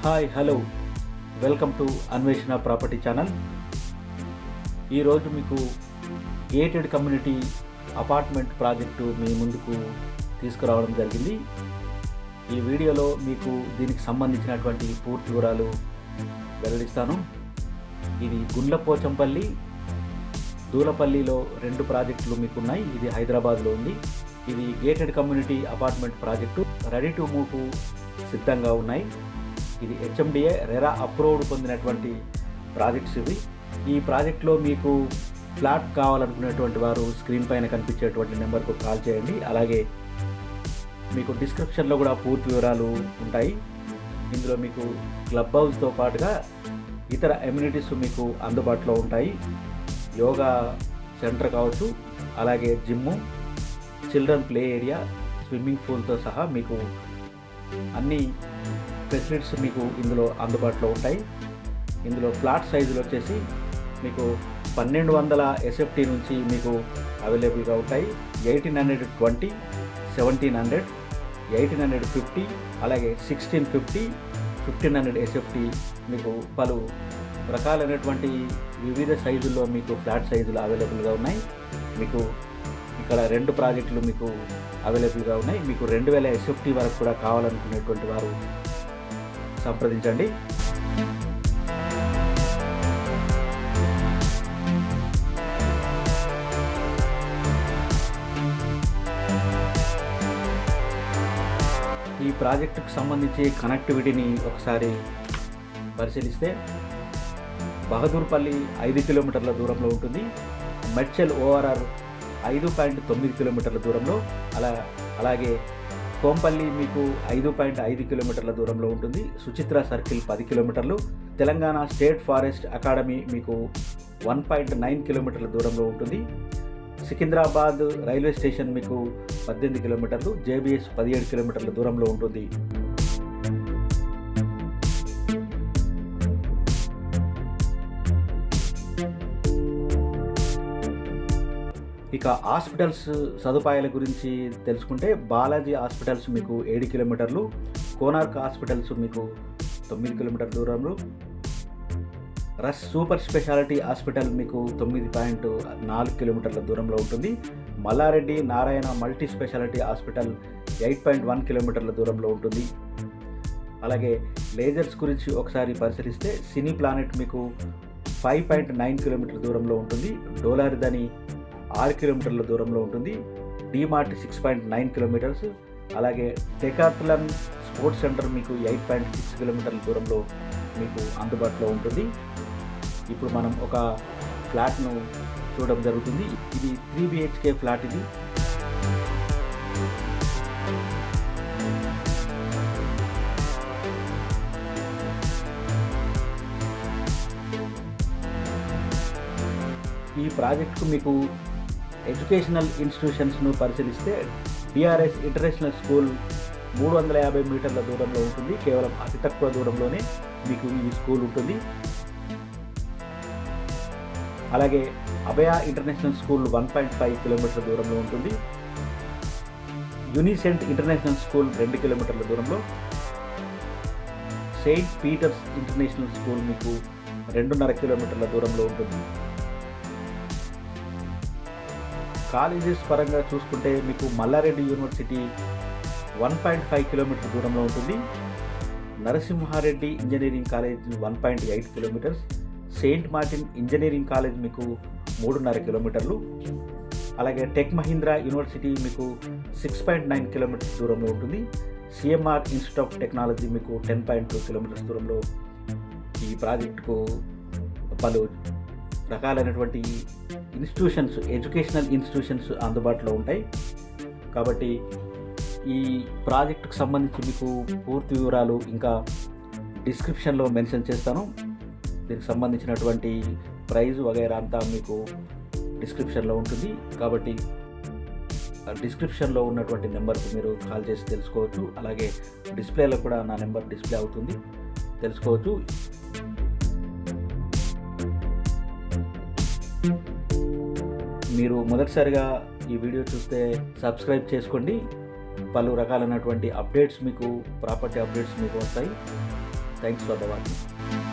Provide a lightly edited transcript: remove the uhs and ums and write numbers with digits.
Hi hello welcome to అన్వేషణ property channel. ఈరోజు మీకు గేటెడ్ కమ్యూనిటీ అపార్ట్మెంట్ ప్రాజెక్టు మీ ముందుకు తీసుకురావడం జరిగింది. ఈ వీడియోలో మీకు దీనికి సంబంధించినటువంటి పూర్తి వివరాలు వెల్లడిస్తాను. ఇది గుండ్లపోచంపల్లి, దూలపల్లిలో 2 ప్రాజెక్టులు మీకు ఉన్నాయి. ఇది హైదరాబాద్లో ఉంది. ఇది gated community apartment project ready to move సిద్ధంగా ఉన్నాయి. ఇది హెచ్ఎండిఏ రెరా అప్రూవ్డ్ పొందినటువంటి ప్రాజెక్ట్స్ ఇవి. ఈ ప్రాజెక్ట్లో మీకు ఫ్లాట్ కావాలనుకునేటువంటి వారు స్క్రీన్ పైన కనిపించేటువంటి నెంబర్కు కాల్ చేయండి. అలాగే మీకు డిస్క్రిప్షన్లో కూడా పూర్తి వివరాలు ఉంటాయి. ఇందులో మీకు క్లబ్ హౌస్తో పాటుగా ఇతర ఎమ్యూనిటీస్ మీకు అందుబాటులో ఉంటాయి. యోగా సెంటర్ కావచ్చు, అలాగే gym, children play area, swimming పూల్తో సహా మీకు అన్ని ఫెసిలిటీస్ మీకు ఇందులో అందుబాటులో ఉంటాయి. ఇందులో ఫ్లాట్ సైజులు వచ్చేసి మీకు 1200 ఎస్ఎఫ్టీ నుంచి మీకు అవైలబుల్గా ఉంటాయి. 1820, 1700, 1850, అలాగే 1650, 1500 ఎస్ఎఫ్టీ మీకు పలు రకాలైనటువంటి వివిధ సైజుల్లో మీకు ఫ్లాట్ సైజులు అవైలబుల్గా ఉన్నాయి. మీకు ఇక్కడ 2 ప్రాజెక్టులు మీకు అవైలబుల్గా ఉన్నాయి. మీకు 2000 ఎస్ఎఫ్టీ వరకు కూడా కావాలనుకునేటువంటి వారు సంప్రదించండి. ఈ ప్రాజెక్టుకు సంబంధించి కనెక్టివిటీని ఒకసారి పరిశీలిస్తే బహదూర్పల్లి 5 కిలోమీటర్ల దూరంలో ఉంటుంది. మెడ్చల్ ఓఆర్ఆర్ 5.9 కిలోమీటర్ల దూరంలో, అలాగే కోంపల్లి మీకు 5.5 కిలోమీటర్ల దూరంలో ఉంటుంది. సుచిత్ర సర్కిల్ 10 కిలోమీటర్లు. తెలంగాణ స్టేట్ ఫారెస్ట్ అకాడమీ మీకు 1.9 కిలోమీటర్ల దూరంలో ఉంటుంది. సికింద్రాబాద్ రైల్వే స్టేషన్ మీకు 18 కిలోమీటర్లు, జేబీఎస్ 17 కిలోమీటర్ల దూరంలో ఉంటుంది. ఇక హాస్పిటల్స్ సదుపాయాల గురించి తెలుసుకుంటే బాలాజీ హాస్పిటల్స్ మీకు 7 కిలోమీటర్లు, కోనార్క్ హాస్పిటల్స్ మీకు 9 కిలోమీటర్ల దూరంలో, రస్ సూపర్ స్పెషాలిటీ హాస్పిటల్ మీకు 9.4 కిలోమీటర్ల దూరంలో ఉంటుంది. Mallareddy Narayana multi speciality hospital 8.1 కిలోమీటర్ల దూరంలో ఉంటుంది. అలాగే లేజర్స్ గురించి ఒకసారి పరిశీలిస్తే సినీ ప్లానెట్ మీకు 5.9 కిలోమీటర్ల దూరంలో ఉంటుంది. డోలారిదని 6 కిలోమీటర్ల దూరంలో ఉంటుంది. డీమార్ట్ 6.9 కిలోమీటర్స్. అలాగే డెకాథ్లాన్ స్పోర్ట్స్ సెంటర్ మీకు 8.6 కిలోమీటర్ల దూరంలో మీకు అందుబాటులో ఉంటుంది. ఇప్పుడు మనం ఒక ఫ్లాట్ను చూడడం జరుగుతుంది. ఇది 3 BHK ఫ్లాట్. ఇది ఈ ప్రాజెక్టుకు మీకు ఎడ్యుకేషనల్ ఇన్స్టిట్యూషన్స్ను పరిశీలిస్తే డిఆర్ఎస్ ఇంటర్నేషనల్ స్కూల్ 350 మీటర్ల దూరంలో ఉంటుంది. కేవలం అతి తక్కువ దూరంలోనే మీకు ఈ స్కూల్ ఉంటుంది. అలాగే అభయ ఇంటర్నేషనల్ స్కూల్ 1.5 కిలోమీటర్ల దూరంలో ఉంటుంది. యూనిసెంట్ ఇంటర్నేషనల్ స్కూల్ 2 కిలోమీటర్ల దూరంలో, సెయింట్ పీటర్స్ ఇంటర్నేషనల్ స్కూల్ మీకు 2.5 కిలోమీటర్ల దూరంలో ఉంటుంది. కాలేజెస్ పరంగా చూసుకుంటే మీకు మల్లారెడ్డి యూనివర్సిటీ 1.5 కిలోమీటర్ల దూరంలో ఉంటుంది. Narasimhareddy engineering college 1.8 kilometres, Saint Martin engineering college మీకు 3.5 కిలోమీటర్లు, అలాగే టెక్ మహీంద్రా యూనివర్సిటీ మీకు 6.9 కిలోమీటర్స్ దూరంలో ఉంటుంది. సిఎంఆర్ ఇన్స్టిట్యూట్ ఆఫ్ టెక్నాలజీ మీకు 10.2 కిలోమీటర్స్ దూరంలో. ఈ ప్రాజెక్టుకు పలు రకాలైనటువంటి ఇన్స్టిట్యూషన్స్, ఎడ్యుకేషనల్ ఇన్స్టిట్యూషన్స్ అందుబాటులో ఉంటాయి. కాబట్టి ఈ ప్రాజెక్టుకు సంబంధించి మీకు పూర్తి వివరాలు ఇంకా డిస్క్రిప్షన్లో మెన్షన్ చేస్తాను. దీనికి సంబంధించినటువంటి ప్రైజ్ వగైరా అంతా మీకు డిస్క్రిప్షన్లో ఉంటుంది. కాబట్టి డిస్క్రిప్షన్లో ఉన్నటువంటి నెంబర్కి మీరు కాల్ చేసి తెలుసుకోవచ్చు. అలాగే డిస్ప్లేలో కూడా నా నెంబర్ డిస్ప్లే అవుతుంది, తెలుసుకోవచ్చు. మీరు మొదటిసారిగా ఈ వీడియో చూస్తే సబ్స్క్రైబ్ చేసుకోండి. పలు రకాలైనటువంటి అప్డేట్స్ మీకు, ప్రాపర్టీ అప్డేట్స్ మీకు వస్తాయి. Thanks for the watching.